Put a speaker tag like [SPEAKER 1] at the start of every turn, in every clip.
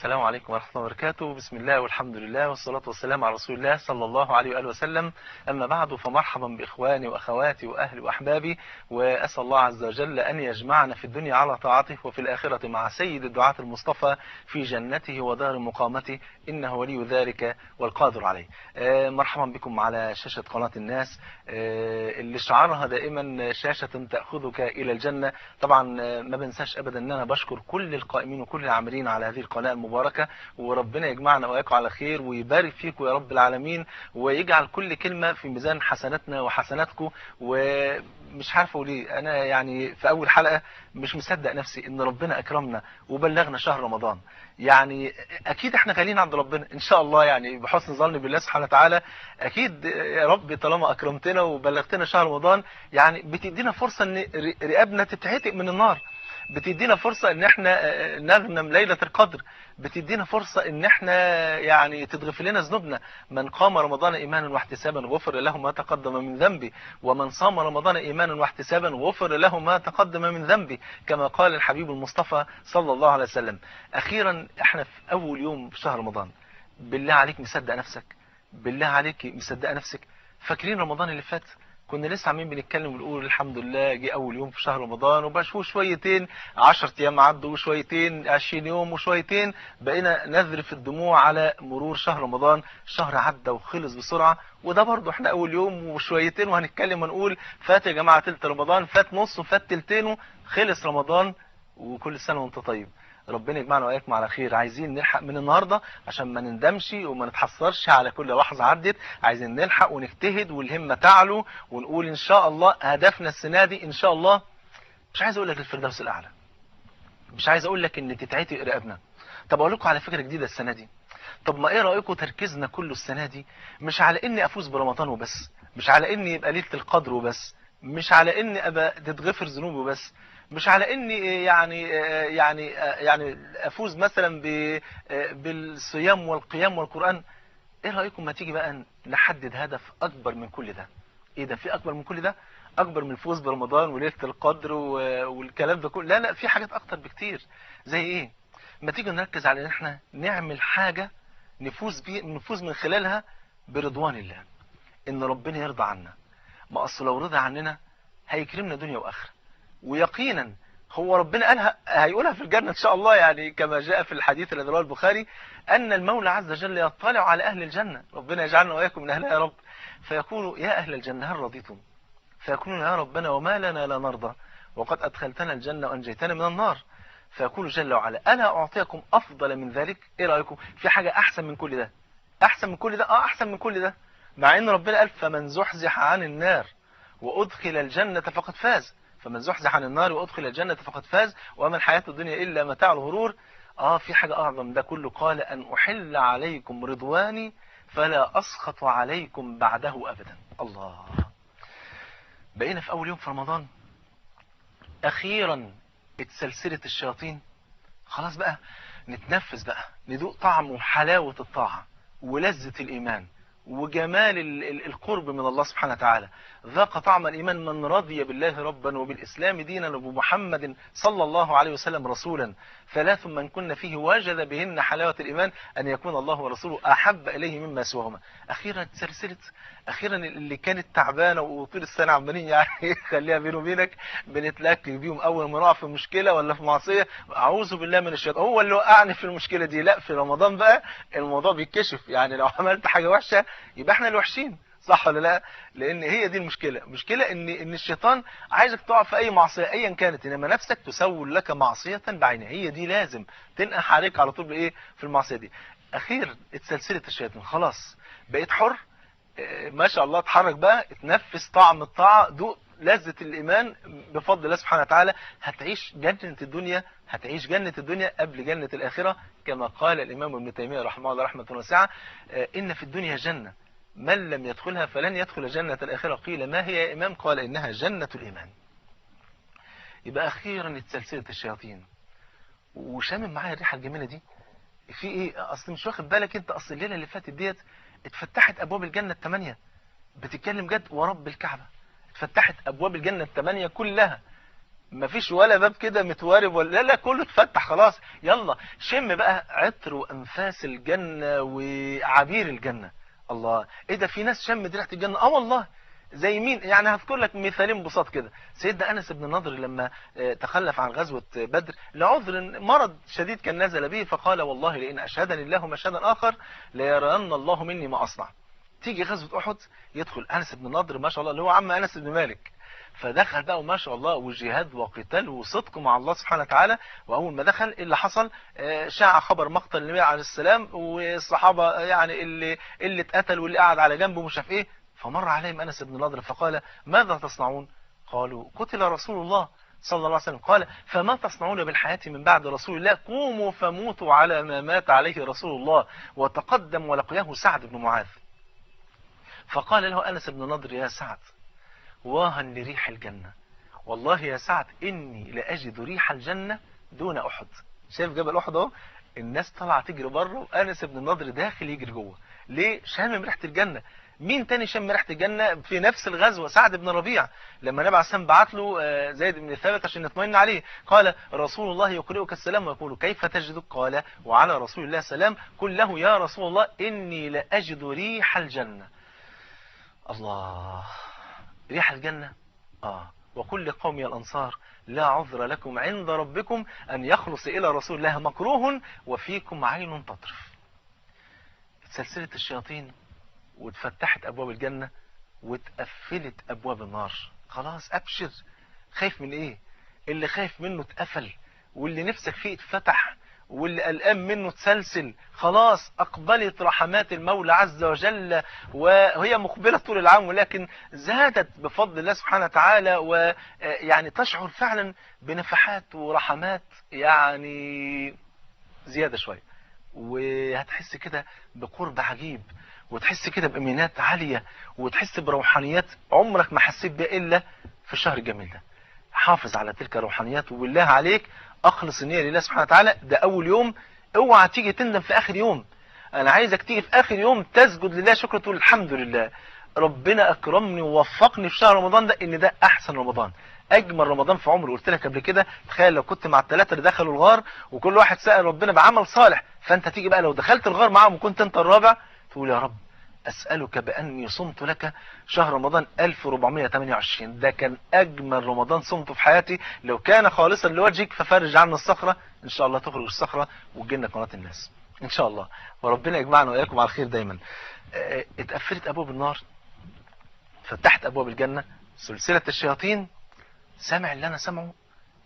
[SPEAKER 1] السلام عليكم ورحمة الله وبركاته. بسم الله والحمد لله والصلاة والسلام على رسول الله صلى الله عليه وآله وسلم. أما بعد، فمرحبا بإخواني وأخواتي وأهلي وأحبابي، وأسأل الله عز وجل أن يجمعنا في الدنيا على طاعته وفي الآخرة مع سيد الدعاة المصطفى في جنته ودار مقامته، إنه ولي ذلك والقادر عليه. مرحبا بكم على شاشة قناة الناس اللي شعارها دائما شاشة تأخذك إلى الجنة. طبعا ما بنساش أبدا أن أنا بشكر كل القائمين وكل العاملين على هذه القناة المباركة، وربنا يجمعنا وإياكم على خير ويبارك فيكم يا رب العالمين، ويجعل كل كلمة في ميزان حسناتنا وحسناتكم. ومش عارف أقول إيه، أنا يعني في أول حلقة مش مصدق نفسي إن ربنا أكرمنا وبلغنا شهر رمضان. يعني أكيد إحنا غاليين عند ربنا إن شاء الله، يعني بحسن ظن بالله سبحانه وتعالى. أكيد يا رب طالما أكرمتنا وبلغتنا شهر رمضان، يعني بتدينا فرصة إن رقابنا تتعتق من النار، بتدينا فرصة ان احنا نغنم ليلة القدر، بتدينا فرصة ان احنا يعني تتغفر لنا ذنوبنا. من قام رمضان ايمانا واحتسابا غفر له ما تقدم من ذنبه، ومن صام رمضان ايمانا واحتسابا غفر له ما تقدم من ذنبه، كما قال الحبيب المصطفى صلى الله عليه وسلم. اخيرا احنا في اول يوم في شهر رمضان. بالله عليك مصدق نفسك؟ بالله عليك مصدقه نفسك؟ فاكرين رمضان اللي فات كنا لسه عاملين بنتكلم ونقول الحمد لله جه اول يوم في شهر رمضان، وبشوف شويتين 10 ايام عدوا وشويتين 20 يوم وشويتين، بقينا نذرف الدموع على مرور شهر رمضان. شهر عدى وخلص بسرعة، وده برضه احنا اول يوم وشويتين، وهنتكلم ونقول فات يا جماعة تلت رمضان، فات نص وفات تلتينه، خلص رمضان. وكل سنة وانت طيب. ربنا يجمعنا واياكم على خير. عايزين نلحق من النهارده عشان ما نندمش وما نتحسرش على كل لحظه عدت. عايزين نلحق ونجتهد والهمه تعلو، ونقول ان شاء الله هدفنا السنه دي ان شاء الله. مش عايز اقول لك الفردوس الاعلى، مش عايز اقول لك ان تتعتق رقابنا. طب اقول لكم على فكره جديده السنه دي. طب ما ايه رايكم تركيزنا كله السنه دي مش على اني افوز برمضان وبس، مش على اني يبقى ليله القدر وبس، مش على اني ابقى تتغفر ذنوبي وبس، مش على اني يعني افوز مثلا بالصيام والقيام والقران. ايه رايكم ما تيجي بقى نحدد هدف اكبر من كل ده؟ ايه ده؟ في اكبر من كل ده؟ اكبر من الفوز برمضان وليله القدر والكلام ده كله؟ لا لا، في حاجات اكتر بكتير. زي ايه؟ ما تيجي نركز على ان احنا نعمل حاجه نفوز من خلالها برضوان الله، ان ربنا يرضى عنا. ما اصل لو رضى عننا هيكرمنا دنيا واخره، ويقينا هو ربنا قالها هيقولها في الجنة إن شاء الله، يعني كما جاء في الحديث الذي رواه البخاري أن المولى عز وجل يطلع على أهل الجنة، ربنا يجعلنا وإياكم من أهلها يا رب، فيقول يا أهل الجنة هل رضيتم؟ فيقولون يا ربنا وما لنا لا نرضى وقد أدخلتنا الجنة وأنجيتنا من النار. فيقول جل وعلا ألا أعطيكم أفضل من ذلك؟ إيه رأيكم؟ في حاجة أحسن من كل ده؟ أحسن من كل ده؟ أحسن من كل ده، مع أن ربنا قال فمن زحزح عن النار وأدخل الجنة فقد فاز. فمن زحزح عن النار وأدخل الجنة فقد فاز وما الحياة الدنيا إلا متاع الغرور. في حاجة أعظم ده كله، قال أن أحل عليكم رضواني فلا أسخط عليكم بعده أبدا. الله، بقينا في أول يوم في رمضان، أخيرا اتسلسلت الشياطين، خلاص بقى نتنفس بقى، ندوق طعم وحلاوة الطاعة ولذة الإيمان وجمال القرب من الله سبحانه وتعالى. ذاق طعم الإيمان من رضي بالله ربا وبالإسلام دينا وبمحمد صلى الله عليه وسلم رسولا. ثلاث من كن فيه وجد بهن حلاوة الإيمان أن يكون الله ورسوله أحب إليه مما سواهما. أخيرا اتسلسلت، أخيرا اللي كانت تعبانة وطول السنة عمالين يعني خليها بينه وبينك بنتلاقي بيهم، أول ما نقع في مشكلة ولا في معصية أعوذ بالله من الشيطان هو اللي وقعني في المشكلة دي. لا، في رمضان بقى الموضوع بيتكشف، يعني لو عملت حاجة وحشة يبقى احنا اللي وحشين، صح ولا لا؟ لان هي دي المشكله ان الشيطان عايزك تقع في اي معصيه ايا كانت، انما نفسك تسول لك معصيه بعينها، هي دي لازم تنقح عليك على طول بايه؟ في المعصيه دي. اخيرا اتسلسلت الشياطين، خلاص بقيت حر. ما شاء الله، اتحرك بقى، اتنفس طعم الطاعه، دوق لذة الإيمان بفضل الله سبحانه وتعالى. هتعيش جنة الدنيا، هتعيش جنة الدنيا قبل جنة الآخرة، كما قال الإمام ابن تيمية رحمه الله رحمة واسعة إن في الدنيا جنة من لم يدخلها فلن يدخل جنة الآخرة. قيل ما هي يا إمام؟ قال إنها جنة الإيمان. يبقى أخيرا اتسلسلت الشياطين، وشامم معايا الريحة الجميلة دي. في إيه؟ أصل مش واخد بالك أنت، أصل الليلة اللي فاتت ديت اتفتحت أبواب الجنة ال8. بتتكلم جد ورب الكعبة، اتفتحت أبواب الجنة ال8 كلها. مفيش ولا باب كده متوارب ولا لا، كله اتفتح خلاص. يلا شم بقى عطر وانفاس الجنة وعبير الجنة. الله، ايه ده، في ناس شمت ريحة الجنة؟ اه والله. زي مين يعني؟ هذكر لك مثالين بساط كده. سيدنا انس بن النضر لما تخلف عن غزوة بدر لعذر مرض شديد كان نزل به، فقال والله لئن اشهدني الله مشهدا اخر ليرين الله مني ما اصنع. تيجي غزوة احد، يدخل انس بن النضر ما شاء الله اللي هو عم انس بن مالك، فدخل بقى وما شاء الله وجهاد وقتال وصدق مع الله سبحانه وتعالى. واول ما دخل اللي حصل، شاع خبر مقتل النبي عليه السلام، والصحابه يعني اللي اتقتل واللي قعد على جنبه مش عارف ايه. فمر عليهم انس بن النضر فقال ماذا تصنعون؟ قالوا قتل رسول الله صلى الله عليه وسلم. قال فما تصنعون بالحياة من بعد رسول الله؟ قوموا فموتوا على ما مات عليه رسول الله. وتقدم ولقياه سعد بن معاذ، فقال له انس بن النضر يا سعد واها لريح الجنة، والله يا سعد إني لأجد ريح الجنة دون أحد. شايف جبل أحد اهو، الناس طالعه تجري بره وأنس بن النضر داخل يجري جوه. ليه؟ شامم ريحة الجنة. مين تاني شم ريحة الجنة في نفس الغزوة؟ سعد بن ربيع، لما النبي عليه السلام بعت له زيد بن ثابت عشان يطمئن عليه، قال رسول الله يقرئك السلام ويقول كيف تجدك؟ قال وعلى رسول الله السلام، قل له يا رسول الله إني لأجد ريح الجنة. الله، ريح الجنة. وكل قوم الأنصار لا عذر لكم عند ربكم أن يخلص إلى رسول الله مكروه وفيكم عين تطرف. اتسلسلت الشياطين واتفتحت أبواب الجنة واتقفلت أبواب النار. خلاص أبشر، خايف من إيه؟ اللي خايف منه اتقفل، واللي نفسك فيه اتفتح، واللي قلقان منه تسلسل. خلاص أقبلت رحمات المولى عز وجل، وهي مقبلة طول العام، ولكن زادت بفضل الله سبحانه وتعالى، ويعني تشعر فعلا بنفحات ورحمات يعني زيادة شوية، وهتحس كده بقرب عجيب، وتحس كده بإيمانات عالية، وتحس بروحانيات عمرك ما حسيت بها إلا في الشهر الجميل ده. حافظ على تلك الروحانيات، وبالله عليك اخلص النية لله سبحانه وتعالى. ده اول يوم، اوعى تيجي تندم في اخر يوم. انا عايزك تيجي في اخر يوم تسجد لله شكر، تقول الحمد لله ربنا اكرمني ووفقني في شهر رمضان ده، ان ده احسن رمضان، اجمل رمضان في عمري. قلت لك قبل كده، تخيل لو كنت مع الثلاثه اللي دخلوا الغار وكل واحد سأل ربنا بعمل صالح، فانت تيجي بقى لو دخلت الغار معاهم وكنت انت الرابع، تقول يا رب أسألك بأني صمت لك شهر رمضان 1428. ده كان أجمل رمضان صمته في حياتي، لو كان خالصا لوجهك ففرج عنا الصخرة. إن شاء الله تخرج الصخرة وتجينا قناة الناس إن شاء الله، وربنا يجمعنا وإياكم على الخير دايما. اتقفلت أبواب النار، فتحت أبواب الجنة. سلسلة الشياطين، سامع اللي أنا سامعه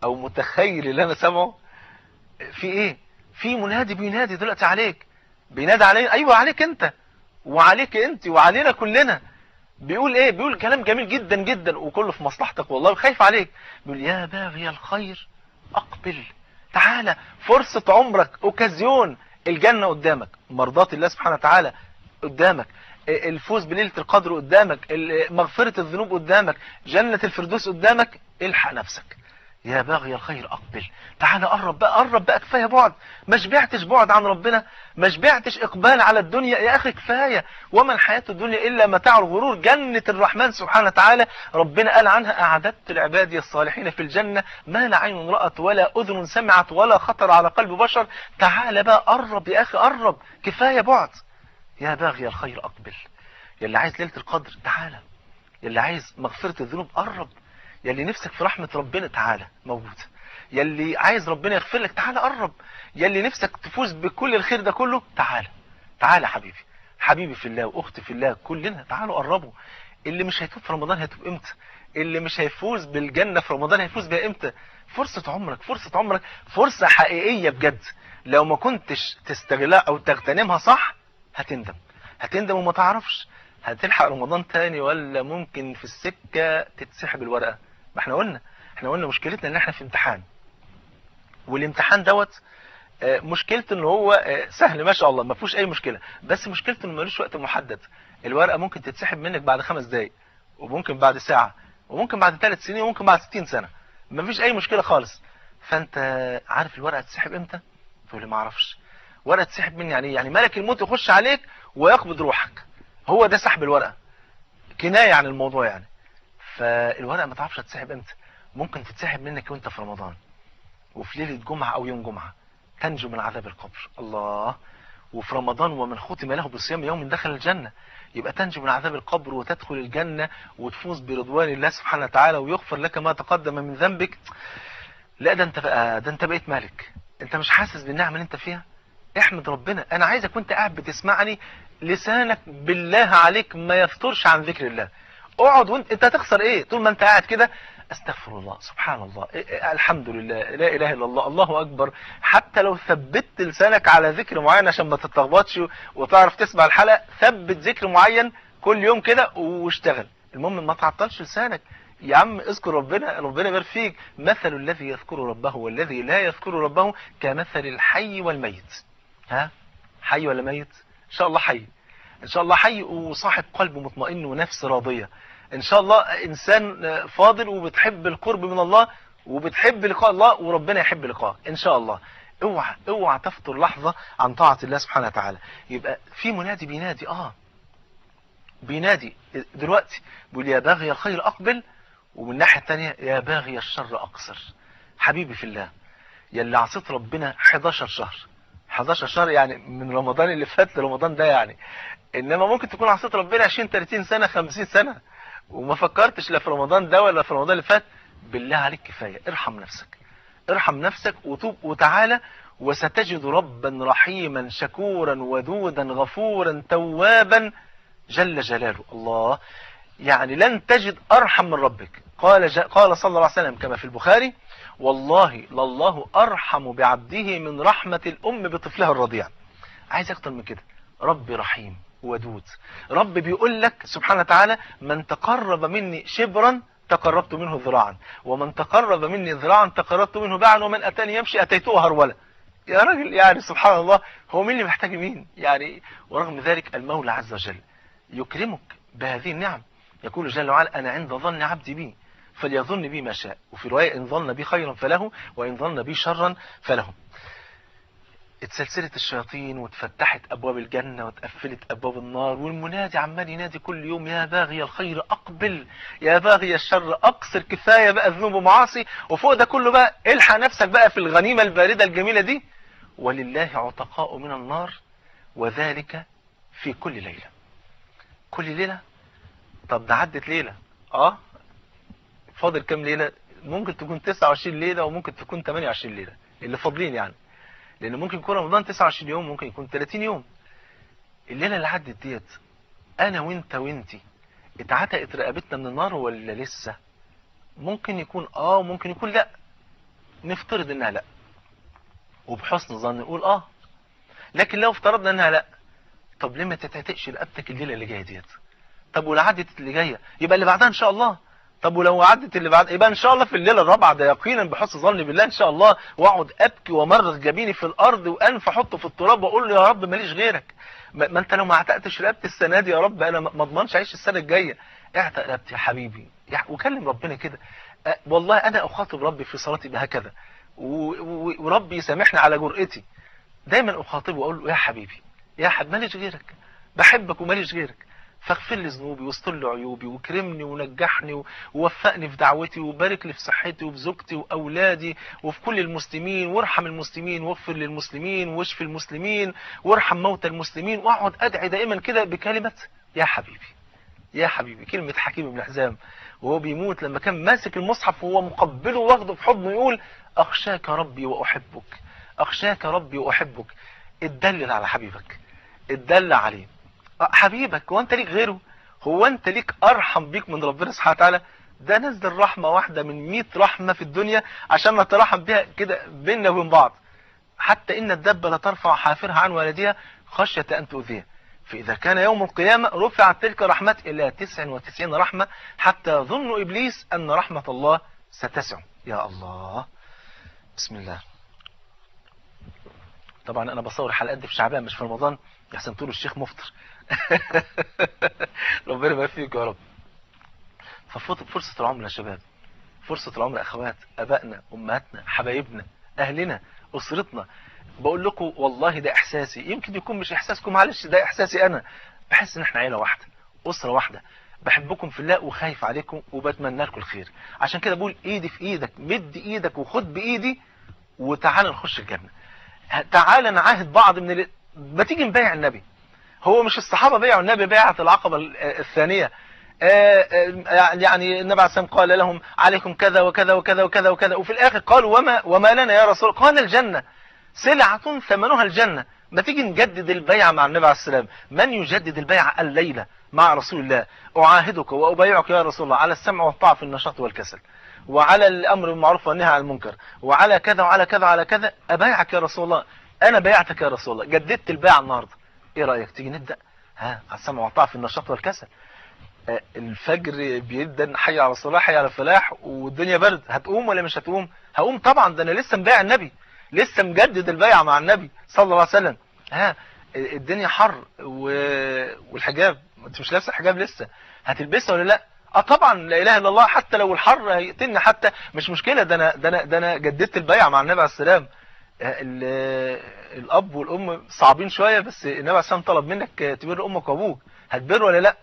[SPEAKER 1] أو متخيل اللي أنا سامعه؟ في إيه؟ في منادي بينادي دلوقتي عليك، بينادي عليك، أيوة عليك أنت وعليك انت وعلينا كلنا. بيقول ايه؟ بيقول كلام جميل جدا جدا وكله في مصلحتك والله، خايف عليك. بيقول يا باغي الخير اقبل، تعالى، فرصة عمرك، اوكازيون، الجنة قدامك، مرضات الله سبحانه وتعالى قدامك، الفوز بليلة القدر قدامك، مغفرة الذنوب قدامك، جنة الفردوس قدامك. الحق نفسك يا باغي الخير اقبل، تعالى قرب بقى، قرب بقى، كفايه بعد، ما شبعتش بعد عن ربنا، ما شبعتش اقبال على الدنيا يا اخي، كفايه. وما الحياه الدنيا الا متاع الغرور. جنه الرحمن سبحانه وتعالى ربنا قال عنها اعددت لعبادي الصالحين في الجنه ما لا عين رأت ولا اذن سمعت ولا خطر على قلب بشر. تعالى بقى قرب يا اخي، قرب، كفايه بعد. يا باغي الخير اقبل، يلي عايز ليله القدر تعالى، يلي عايز مغفره الذنوب قرب، يلي نفسك في رحمة ربنا تعالى موجود، يلي عايز ربنا يغفر لك تعالى قرب، يلي نفسك تفوز بكل الخير ده كله تعالى. تعالى حبيبي، حبيبي في الله واختي في الله، كلنا تعالوا قربوا. اللي مش هيتوب في رمضان هيتوب امتى؟ اللي مش هيفوز بالجنة في رمضان هيفوز بها امتى؟ فرصة عمرك، فرصة عمرك، فرصة حقيقية بجد. لو ما كنتش تستغلها او تغتنمها صح هتندم، هتندم وما تعرفش هتلحق رمضان تاني ولا ممكن في السكة تتسحب الورقة. ما احنا قلنا مشكلتنا ان احنا في امتحان، والامتحان دوت مشكلته ان هو سهل ما شاء الله، ما فيهوش اي مشكلة، بس مشكلته انه ملوش وقت محدد. الورقة ممكن تتسحب منك بعد 5 دقايق، وممكن بعد ساعة، وممكن بعد 3 سنين، وممكن بعد 60 سنة، ما فيش اي مشكلة خالص. فانت عارف الورقة تتسحب امتى؟ تقول لي ما اعرفش. ورقة تسحب مني يعني ملك الموت يخش عليك ويقبض روحك، هو ده سحب الورقة، كناية عن الموضوع يعني. فالورقة ما تعرفش هتسحب امتى، ممكن تتسحب منك وانت في رمضان، وفي ليلة جمعة او يوم جمعة تنجو من عذاب القبر. الله. وفي رمضان ومن ختم له بصيام يوم دخل الجنة، يبقى تنجو من عذاب القبر وتدخل الجنة وتفوز برضوان الله سبحانه وتعالى ويغفر لك ما تقدم من ذنبك. لا ده انت بقيت مالك. انت مش حاسس بالنعمة اللي انت فيها؟ احمد ربنا. انا عايزك وانت قاعد بتسمعني لسانك بالله عليك ما يفترش عن ذكر الله. اقعد انت هتخسر ايه طول ما انت قاعد كده؟ استغفر الله، سبحان الله، الحمد لله، لا اله الا الله، الله اكبر. حتى لو ثبت لسانك على ذكر معين عشان ما تتلخبطش وتعرف تسمع الحلقة، ثبت ذكر معين كل يوم كده واشتغل. المهم ما تعطلش لسانك يا عم. اذكر ربنا، ربنا يبارك فيك. مثل الذي يذكر ربه والذي لا يذكر ربه كمثل الحي والميت. ها، حي ولا ميت؟ ان شاء الله حي، ان شاء الله حي وصاحب قلب مطمئن ونفس راضية. ان شاء الله انسان فاضل وبتحب القرب من الله وبتحب لقاء الله وربنا يحب لقاء ان شاء الله. اوعى تفطر لحظة عن طاعة الله سبحانه وتعالى. يبقى في منادي بينادي دلوقتي بيقول يا باغي الخير اقبل، ومن الناحية الثانية يا باغي الشر اقصر. حبيبي في الله، يا اللي عصيت ربنا 11 شهر، 11 شهر يعني من رمضان اللي فات لرمضان ده يعني، انما ممكن تكون عصيت ربنا 20 30 سنة 50 سنة وما فكرتش لا في رمضان ده ولا في رمضان اللي فات. بالله عليك كفاية، ارحم نفسك وتوب وتعالى، وستجد ربا رحيما شكورا ودودا غفورا توابا جل جلاله. الله. يعني لن تجد ارحم من ربك. قال صلى الله عليه وسلم كما في البخاري: والله لله ارحم بعبده من رحمة الام بطفلها الرضيع. عايز اكتر من كده. ربي رحيم ودود. رب بيقول لك سبحانه وتعالى: من تقرب مني شبرا تقربت منه ذراعا، ومن تقرب مني ذراعا تقربت منه باعا، ومن اتاني يمشي اتيته هرولا. يا راجل يعني سبحان الله، هو مين اللي محتاج مين يعني؟ ورغم ذلك المولى عز وجل يكرمك بهذه النعم. يقول جل وعلا: انا عند ظن عبدي بي فليظن بي ما شاء. وفي رواية: ان ظن بي خيرا فله وان ظن بي شرا فله. اتسلسلت الشياطين واتفتحت ابواب الجنة واتقفلت ابواب النار، والمنادي عمال ينادي كل يوم: يا باغي الخير اقبل، يا باغي الشر اقصر. كفاية بقى ذنوب ومعاصي، وفوق ده كله بقى الحق نفسك بقى في الغنيمة الباردة الجميلة دي. ولله عتقاء من النار وذلك في كل ليلة. كل ليلة. طب ده عدت ليلة، فاضل كام ليلة؟ ممكن تكون 29 ليلة وممكن تكون 28 ليلة اللي فاضلين يعني، لان ممكن يكون رمضان 29 يوم، ممكن يكون 30 يوم. الليلة اللي عدت ديت انا وانتي اتعتقت رقبتنا من النار ولا لسه؟ ممكن يكون وممكن يكون لا. نفترض انها لا، وبحسن ظن نقول لكن لو افترضنا انها لا، طب ليه ما تتعتقش رقبتك الليلة اللي جاية ديت؟ طب ولو عدت اللي جاية يبقى اللي بعدها ان شاء الله. طب ولو عدت اللي بعد يبقى ان شاء الله في الليله الرابعه، ده يقينا بحسن ظني بالله ان شاء الله. واقعد ابكي وامرغ جبيني في الارض وانف احطه في التراب واقول له: يا رب ماليش غيرك. ما انت لو ما عتقتش رقبتي السنه دي يا رب انا ما اضمنش اعيش السنه الجايه. اعتق رقبتي يا حبيبي وكلم ربنا كده. والله انا اخاطب ربي في صلاتي بهكذا، وربي يسامحني على جرأتي. دايما اخاطبه واقول له: يا حبيبي يا حبيبي ماليش غيرك، بحبك وماليش غيرك، فاغفر لي ذنوبي واستر لي عيوبي واكرمني ونجحني ووفقني في دعوتي وبارك لي في صحتي وفي زوجتي واولادي وفي كل المسلمين، وارحم المسلمين واغفر للمسلمين واشف المسلمين وارحم موتى المسلمين. واقعد ادعي دائما كده بكلمة يا حبيبي يا حبيبي. كلمة حكيم بن حزام وهو بيموت لما كان ماسك المصحف وهو مقبله واخده في حضنه يقول: اخشاك ربي واحبك، اخشاك ربي واحبك. اتدلل على حبيبك، اتدلل عليه. حبيبك هو انت ليك غيره؟ هو انت ليك ارحم بيك من ربنا سبحانه وتعالى؟ ده نزل رحمة واحدة من 100 رحمة في الدنيا عشان نترحم بها كده بيننا وبين بعض. حتى ان الدبة لترفع حافرها عن والدها خشية ان تؤذيها، فاذا كان يوم القيامة رفعت تلك الرحمات الى 99 رحمة حتى ظن ابليس ان رحمة الله ستسع. يا الله. بسم الله. طبعا انا بصور الحلقات دي في شعبان مش في رمضان، يحسن تقولوا الشيخ مفطر. ربنا يبارك فيك يا رب. ففوت فرصة العمر يا شباب، فرصة العمر اخوات، ابائنا امهاتنا حبايبنا اهلنا اسرتنا. بقول لكم والله ده احساسي، يمكن يكون مش احساسكم، معلش ده احساسي انا. بحس ان احنا عيلة واحدة، اسرة واحدة. بحبكم في الله وخايف عليكم وبتمنى لكم الخير. عشان كده بقول ايدي في ايدك، مد ايدك وخد بايدي وتعال نخش الجنة. تعال نعاهد بعض ما تيجي نبايع النبي. هو مش الصحابة بيعوا النبي بيعة العقبة الثانية؟ يعني النبي عليه الصلاة والسلام قال لهم عليكم كذا وكذا وكذا وكذا وكذا، وفي الآخر قالوا وما لنا يا رسول؟ قال الجنة، سلعة ثمنها الجنة. ما تيجي نجدد البيعة مع النبي عليه السلام. من يجدد البيعة الليلة مع رسول الله؟ أعاهدك وأبايعك يا رسول الله على السمع والطاعة في النشاط والكسل، وعلى الأمر بالمعروف والنهي عن المنكر، وعلى كذا وعلى كذا وعلى كذا. أبايعك يا رسول الله، أنا بايعتك يا رسول الله، جددت البيعة النهاردة. إيه رأيك تيجي نبدأ؟ على السمع والطاعة في النشاط والكسل. الفجر بيدن حي على الصلاة حي على الفلاح والدنيا برد، هتقوم ولا مش هتقوم؟ هقوم طبعا، ده أنا لسه مبايع النبي، لسه مجدد البيعة مع النبي صلى الله عليه وسلم. الدنيا حر والحجاب، انت مش لابسه حجاب لسه، هتلبسها ولا لا؟ طبعا، لا اله الا الله، حتى لو الحر هيقتلني حتى مش مشكله، ده انا جددت البيعه مع النبي عليه السلام. الاب والام صعبين شويه، بس النبي عليه السلام طلب منك تبر امك وابوك، هتبر ولا لا؟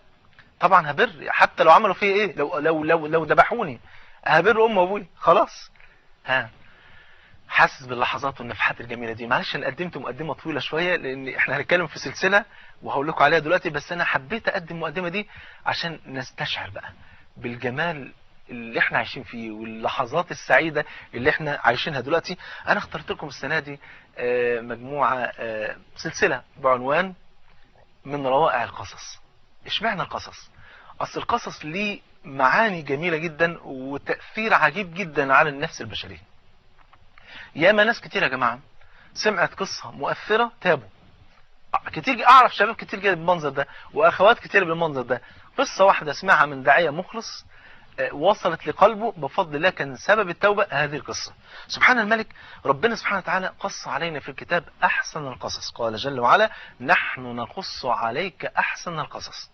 [SPEAKER 1] طبعا هبر، حتى لو عملوا فيه ايه، لو ذبحوني هبر امي وابوي خلاص. حاسس باللحظات والنفحات الجميله دي. معلش انا قدمت مقدمه طويله شويه، لان احنا هنتكلم في سلسله وهقول لكم عليها دلوقتي، بس انا حبيت اقدم المقدمه دي عشان نستشعر بقى بالجمال اللي احنا عايشين فيه واللحظات السعيده اللي احنا عايشينها دلوقتي. انا اخترت لكم السنه دي مجموعه سلسله بعنوان من روائع القصص. اشمعنى القصص؟ اصل القصص ليه معاني جميله جدا وتاثير عجيب جدا على النفس البشريه. ياما ناس كتير يا جماعه سمعت قصه مؤثره تابوا كتير، اعرف شباب كتير جدا بالمنظر ده واخوات كتير بالمنظر ده. قصه واحده سمعها من داعيه مخلص وصلت لقلبه بفضل الله، كان سبب التوبه هذه القصه. سبحان الملك، ربنا سبحانه وتعالى قص علينا في الكتاب احسن القصص. قال جل وعلا: نحن نقص عليك احسن القصص،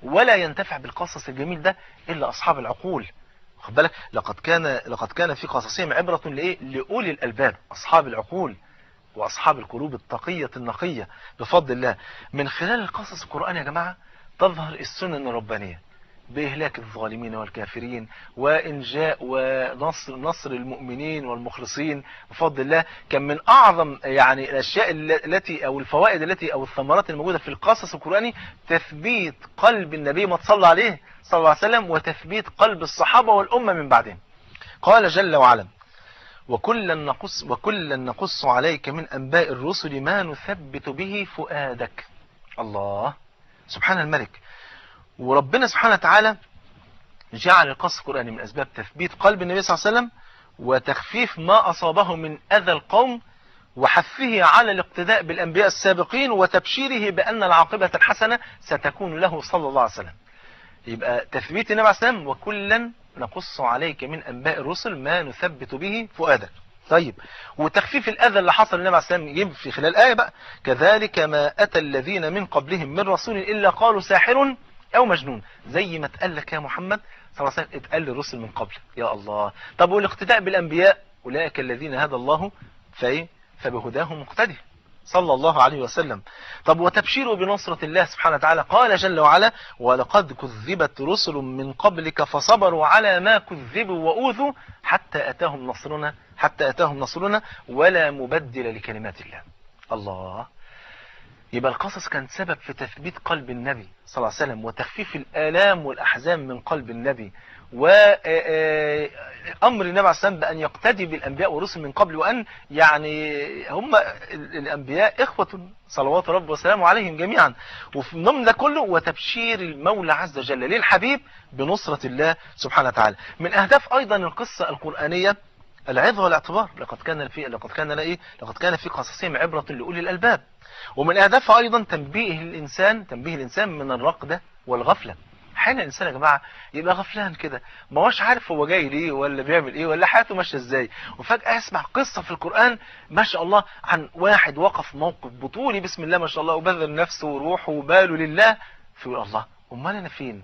[SPEAKER 1] ولا ينتفع بالقصص الجميل ده الا اصحاب العقول. خد بالك، لقد كان في قصصهم عبرة لأولي الألباب، أصحاب العقول وأصحاب القلوب التقية النقية بفضل الله. من خلال القصص القرآن يا جماعة تظهر السنن الربانية بإهلاك الظالمين والكافرين وإنجاء ونصر المؤمنين والمخلصين بفضل الله. كان من أعظم يعني الأشياء التي أو الفوائد التي أو الثمرات الموجودة في القصص القرآني تثبيت قلب النبي ما تصلى عليه صلى الله عليه وسلم، وتثبيت قلب الصحابة والأمة من بعدهم. قال جل وعلا: وكلا نقص عليك من أنباء الرسل ما نثبت به فؤادك. الله سبحان الملك. وربنا سبحانه وتعالى جعل القصص القرآني من أسباب تثبيت قلب النبي صلى الله عليه وسلم وتخفيف ما أصابه من أذى القوم، وحثه على الاقتداء بالأنبياء السابقين، وتبشيره بأن العاقبة الحسنة ستكون له صلى الله عليه وسلم. يبقى تثبيت النبي عليه الصلاة والسلام: وكلا نقص عليك من أنباء الرسل ما نثبت به فؤادك. طيب، وتخفيف الأذى اللي حصل للنبي عليه الصلاة والسلام يجيب في خلال آية بقى: كذلك ما أتى الذين من قبلهم من رسول إلا قالوا ساحر أو مجنون. زي ما اتقال لك يا محمد صلى الله عليه وسلم اتقال للرسل من قبل. يا الله. طب والاقتداء بالأنبياء: أولئك الذين هدى الله فبهداه مقتدي صلى الله عليه وسلم. طب وتبشيره بنصرة الله سبحانه وتعالى: قال جل وعلا: ولقد كذبت رسل من قبلك فصبروا على ما كذبوا وأوذوا حتى أتاهم نصرنا ولا مبدل لكلمات الله. الله. يبقى القصص كان سبب في تثبيت قلب النبي صلى الله عليه وسلم وتخفيف الآلام والأحزان من قلب النبي، وأمر النبي عليه السلام بأن يقتدي بالأنبياء والرسل من قبل، وأن يعني هم الأنبياء إخوة صلوات رب وسلامه عليهم جميعا. وفي ضمن ده كله وتبشير المولى عز وجل للحبيب بنصرة الله سبحانه وتعالى. من أهداف أيضا القصة القرآنية العظة والاعتبار. لقد كان في قصصهم عبرة لأولي الألباب. ومن أهدافها أيضا تنبيه الإنسان من الرقدة والغفلة. حين الإنسان يا جماعة يبقى غفلان كده، ما هوش عارف هو جاي ليه ولا بيعمل إيه ولا حياته ماشية إزاي، وفجأة يسمع قصة في القرآن ما شاء الله عن واحد وقف موقف بطولي بسم الله ما شاء الله وبذل نفسه وروحه وباله لله، فيقول الله أمال أنا فين؟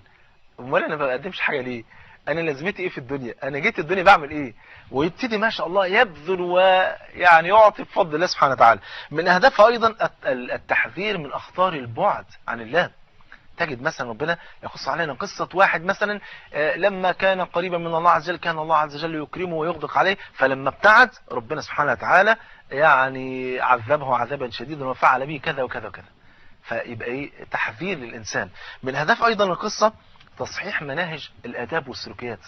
[SPEAKER 1] أمال أنا ما بقدمش حاجة ليه؟ أنا لازمتي إيه في الدنيا؟ أنا جيت الدنيا بعمل إيه؟ ويبتدي ما شاء الله يبذل ويعني يعطي بفضل الله سبحانه وتعالى. من أهدافها أيضا التحذير من أخطار البعد عن الله. تجد مثلا ربنا يقص علينا قصة واحد مثلا لما كان قريبا من الله عز وجل كان الله عز وجل يكرمه ويغدق عليه، فلما ابتعد ربنا سبحانه وتعالى يعني عذبه عذابا شديدا وفعل به كذا وكذا وكذا. فيبقى ايه تحذير للإنسان. من أهداف أيضا القصة تصحيح مناهج الآداب والسلوكيات،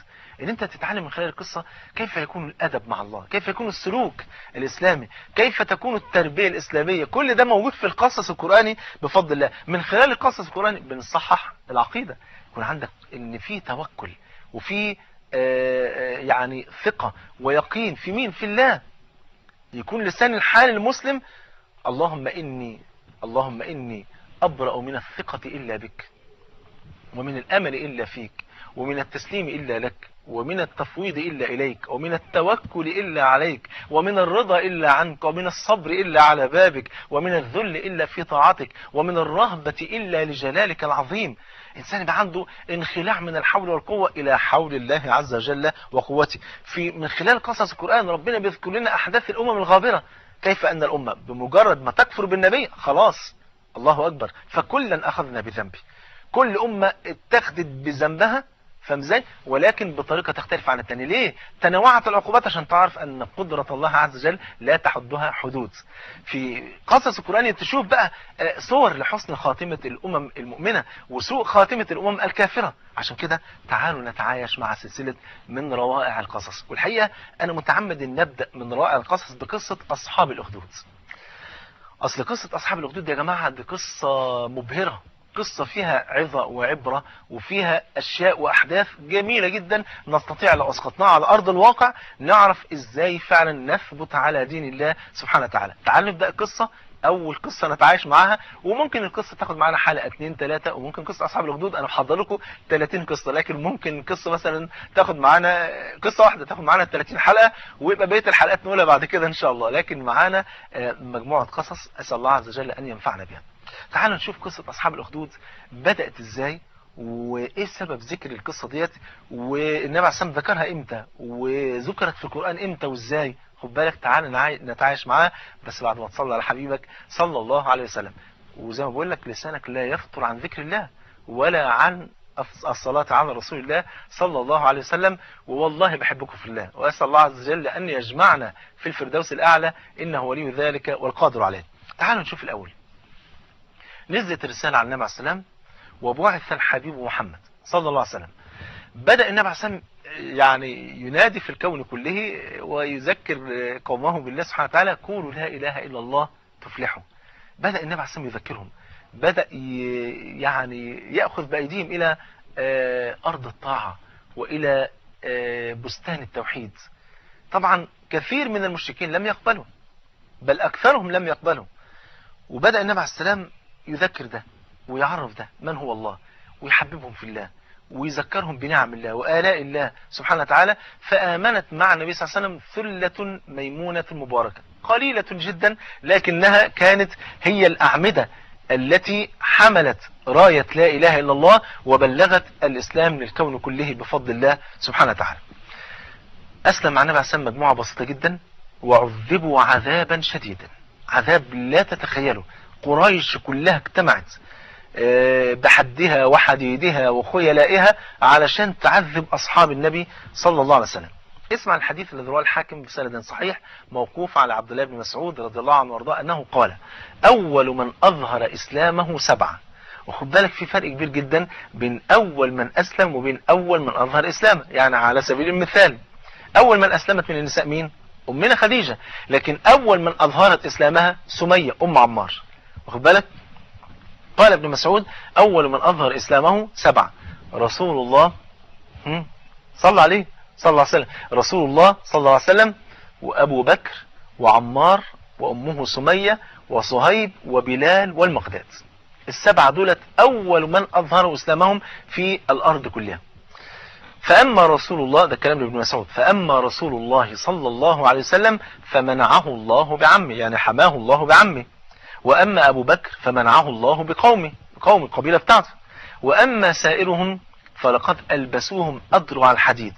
[SPEAKER 1] ان انت تتعلم من خلال القصة كيف يكون الأدب مع الله، كيف يكون السلوك الإسلامي، كيف تكون التربية الإسلامية. كل ده موجود في القصص القرآني بفضل الله. من خلال القصص القرآني بنصحح العقيدة، يكون عندك ان في توكل وفي يعني ثقة ويقين في مين؟ في الله. يكون لسان الحال المسلم اللهم إني أبرأ من الثقة إلا بك، ومن الأمل إلا فيك، ومن التسليم إلا لك، ومن التفويض إلا إليك، ومن التوكل إلا عليك، ومن الرضا إلا عنك، ومن الصبر إلا على بابك، ومن الذل إلا في طاعتك، ومن الرهبة إلا لجلالك العظيم. إنسان يبقى عنده انخلاع من الحول والقوة إلى حول الله عز وجل وقوته. من خلال قصص القرآن ربنا بيذكر لنا أحداث الأمم الغابرة، كيف أن الأمة بمجرد ما تكفر بالنبي خلاص الله أكبر فكلا أخذنا بذنبه. كل أمة اتخذت بذنبها، فاهم ازاي؟ ولكن بطريقة تختلف عن التانية. ليه؟ تنوعت العقوبات عشان تعرف أن قدرة الله عز وجل لا تحدها حدود. في قصص القرآن تشوف بقى صور لحسن خاتمة الأمم المؤمنة وسوء خاتمة الأمم الكافرة. عشان كده تعالوا نتعايش مع سلسلة من روائع القصص. والحقيقة أنا متعمد أن نبدأ من روائع القصص بقصة أصحاب الأخدود. أصل قصة أصحاب الأخدود يا جماعة دي قصة مبهرة، قصة فيها عظة وعبرة وفيها أشياء وأحداث جميلة جدا نستطيع لو أسقطناها على أرض الواقع نعرف إزاي فعلا نثبت على دين الله سبحانه وتعالى. تعالوا نبدأ القصة. أول قصة نتعايش معاها، وممكن القصة تاخد معانا حلقة 2 3، وممكن قصة أصحاب الأخدود أنا محضر لكم 30 قصة، لكن ممكن القصة مثلا تاخد معانا قصة واحدة تاخد معانا 30 حلقة، ويبقى بقية الحلقات نقولها بعد كده إن شاء الله. لكن معانا مجموعة قصص أسأل الله عز وجل أن ينفعنا بها. تعالوا نشوف قصة أصحاب الأخدود بدأت إزاي، وإيه سبب ذكر القصة ديت، والنبي عليه الصلاة والسلام ذكرها إمتى، وذكرت في القرآن إمتى وإزاي. خد بالك تعالى نتعايش معاه، بس بعد ما تصلي على حبيبك صلى الله عليه وسلم. وزي ما بقول لك لسانك لا يفطر عن ذكر الله ولا عن الصلاة على رسول الله صلى الله عليه وسلم. ووالله بحبكم في الله، وأسأل الله عز وجل أن يجمعنا في الفردوس الأعلى إنه ولي ذلك والقادر عليه. تعالوا نشوف الأول. نزلت الرسالة على النبي عليه السلام وبعث الحبيب محمد صلى الله عليه وسلم. بدأ النبي عليه السلام يعني ينادي في الكون كله ويذكر قومه بالله سبحانه وتعالى، قولوا لا إله إلا الله تفلحوا. بدأ النبي عليه السلام يذكرهم، بدأ يعني يأخذ بأيديهم إلى أرض الطاعة وإلى بستان التوحيد. طبعا كثير من المشركين لم يقبلوا، بل أكثرهم لم يقبلوا. وبدأ النبي عليه السلام يذكر ده ويعرف ده من هو الله، ويحببهم في الله، ويذكرهم بنعم الله وآلاء الله سبحانه وتعالى. فآمنت مع النبي صلى الله عليه وسلم ثلة ميمونة مباركة قليلة جدا، لكنها كانت هي الأعمدة التي حملت راية لا إله إلا الله وبلغت الإسلام للكون كله بفضل الله سبحانه وتعالى. أسلم مع النبي عليه السلام مجموعة بسيطة جدا، وعذبوا عذابا شديدا، عذاب لا تتخيله. قريش كلها اجتمعت بحدها وحديدها وخيلائها علشان تعذب أصحاب النبي صلى الله عليه وسلم. اسمع الحديث الذي رواه الحاكم بسند صحيح موقوف على عبد الله بن مسعود رضي الله عنه وارضاه أنه قال: أول من أظهر إسلامه 7. وخد بالك في فرق كبير جدا بين أول من أسلم وبين أول من أظهر إسلامه. يعني على سبيل المثال أول من أسلمت من النساء مين؟ أمنا خديجة، لكن أول من أظهرت إسلامها سمية أم عمار. واخد بالك؟ قال ابن مسعود: أول من أظهر إسلامه 7. رسول الله صلى عليه صلى الله عليه وسلم، رسول الله صلى الله عليه وسلم، وأبو بكر وعمار وأمه سمية وصهيب وبلال والمقداد. ال7 دولت أول من أظهروا إسلامهم في الأرض كلها. فأما رسول الله، ده كلام ابن مسعود، فأما رسول الله صلى الله عليه وسلم فمنعه الله بعمه، يعني حماه الله بعمه. وأما أبو بكر فمنعه الله بقوم القبيلة بتاعته. وأما سائرهم فلقد ألبسوهم أضرع الحديد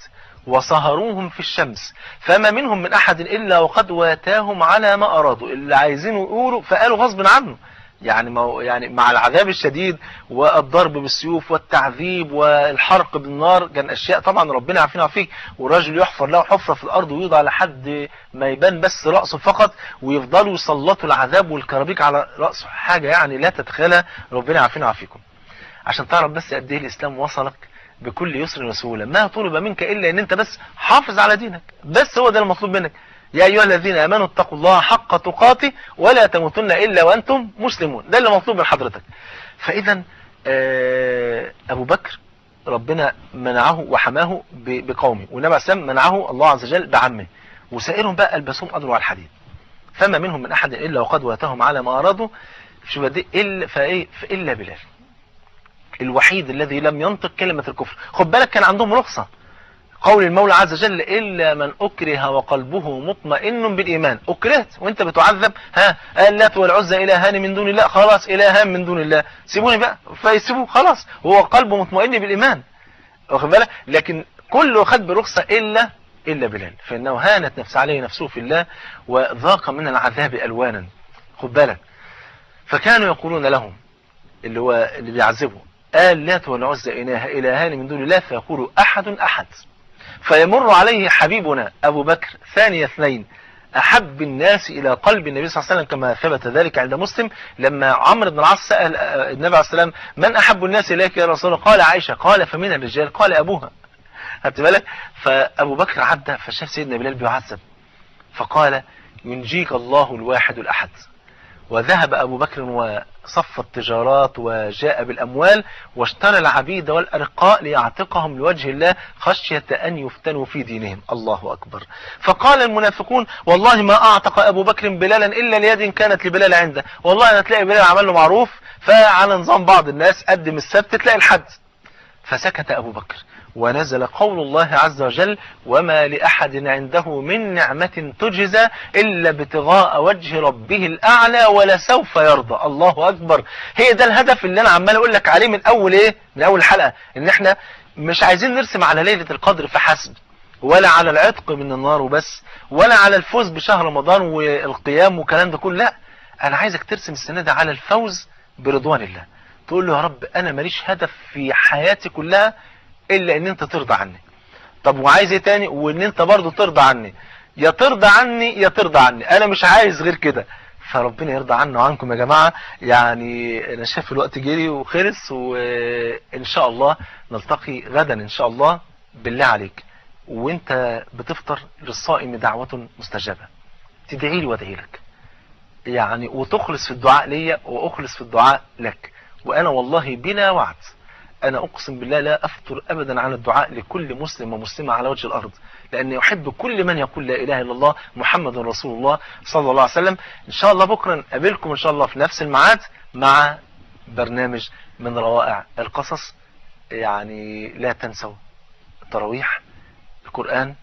[SPEAKER 1] وصهروهم في الشمس، فما منهم من أحد إلا وقد واتاهم على ما أرادوا. اللي عايزينه يقولوا فقالوا غصب عنه، يعني مع العذاب الشديد والضرب بالسيوف والتعذيب والحرق بالنار، كان اشياء طبعا ربنا يعافينا ويعافيك. والراجل يحفر له حفرة في الارض ويوضع لحد ما يبان بس رأسه فقط، ويفضلوا يسلطوا العذاب والكرابيك على رأسه، حاجة يعني لا تتخيلها. ربنا يعافينا ويعافيكم. عشان تعرف بس قد ايه الاسلام وصلك بكل يسر وسهولة. ما طلب منك الا ان انت بس حافظ على دينك، بس هو ده المطلوب منك. يا ايها الذين امنوا اتقوا الله حق تقاته ولا تموتن الا وانتم مسلمون، ده اللي مطلوب من حضرتك. فاذا ابو بكر ربنا منعه وحماه بقومه، والنبي عليه السلام منعه الله عز وجل بعمه، وسائرهم بقى البسهم قدروا على الحديد. فما منهم من احد الا وقد واتهم على ما ارادوا. شوف دي الا بلال الوحيد الذي لم ينطق كلمة الكفر. خد بالك كان عندهم رخصة، قول المولى عز وجل إلا من أكره وقلبه مطمئن بالإيمان. أكرهت وانت بتعذب، اللات والعزى إلهان من دون الله، خلاص إلهان من دون الله، سيبوني بقى، فيسيبوه خلاص، هو قلبه مطمئن بالإيمان، واخد بالك. لكن كله خد برخصة إلا بلال، فإنه هانت نفس عليه نفسه في الله وذاق من العذاب ألوانا. خد بالك. فكانوا يقولون لهم اللي بيعذبه اللات والعزى إلهان من دون الله، فيقول أحد فيمر عليه حبيبنا أبو بكر ثاني اثنين أحب الناس إلى قلب النبي صلى الله عليه وسلم، كما ثبت ذلك عند مسلم لما عمرو بن العاص سأل النبي عليه السلام من أحب الناس إليك يا رسول الله؟ قال عائشة. قال فمن الرجال؟ قال أبوها. خدت بالك. فأبو بكر عدى فشاف سيدنا بلال بيعذب، فقال ينجيك الله الواحد الأحد. وذهب أبو بكر وصف التجارات وجاء بالأموال واشترى العبيد والأرقاء ليعتقهم لوجه الله خشية أن يفتنوا في دينهم. الله أكبر. فقال المنافقون والله ما أعتق أبو بكر بلالا إلا ليد كانت لبلال عنده. والله أنا تلاقي بلال عمل له معروف، فعلى نظام بعض الناس قدم السبت تلاقي الحد. فسكت أبو بكر ونزل قول الله عز وجل وما لأحد عنده من نعمة تجزى إلا ابتغاء وجه ربه الأعلى ولسوف يرضى. الله أكبر. هي ده الهدف اللي أنا عمال أقول لك عليه من أول حلقة، إن إحنا مش عايزين نرسم على ليلة القدر فحسب، ولا على العتق من النار وبس، ولا على الفوز بشهر رمضان والقيام والكلام ده كله. لا، أنا عايزك ترسم السنة دي على الفوز برضوان الله. تقول له يا رب أنا ماليش هدف في حياتي كلها إلا إن أنت ترضى عني. طب وعايز إيه تاني؟ وإن أنت برضو ترضى عني، يا ترضى عني يا ترضى عني، أنا مش عايز غير كده. فربنا يرضى عنا وعنكم يا جماعة. يعني أنا شايف الوقت جري وخلص، وإن شاء الله نلتقي غدا إن شاء الله. بالله عليك وإنت بتفطر للصائم دعوة مستجابة، تدعي لي وادعي لك يعني، وتخلص في الدعاء ليا وأخلص في الدعاء لك. وأنا والله بلا وعد أنا أقسم بالله لا أفتر أبدا عن الدعاء لكل مسلم ومسلمة على وجه الأرض، لأني أحب كل من يقول لا إله إلا الله محمد رسول الله صلى الله عليه وسلم. إن شاء الله بكرة نقابلكم إن شاء الله في نفس الميعاد مع برنامج من روائع القصص. يعني لا تنسوا التراويح، القرآن،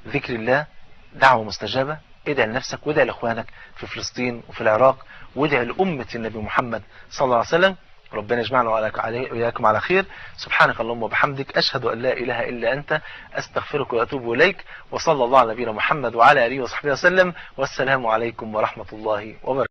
[SPEAKER 1] ذكر الله، دعوة مستجابة. ادعي لنفسك وادعي لإخوانك في فلسطين وفي العراق، وادعي لأمة النبي محمد صلى الله عليه وسلم. ربنا يجمعنا وإياكم على خير. سبحانك اللهم وبحمدك أشهد أن لا إله إلا أنت أستغفرك وأتوب إليك. وصلى الله على نبينا محمد وعلى آله وصحبه وسلم. والسلام عليكم ورحمة الله وبركاته.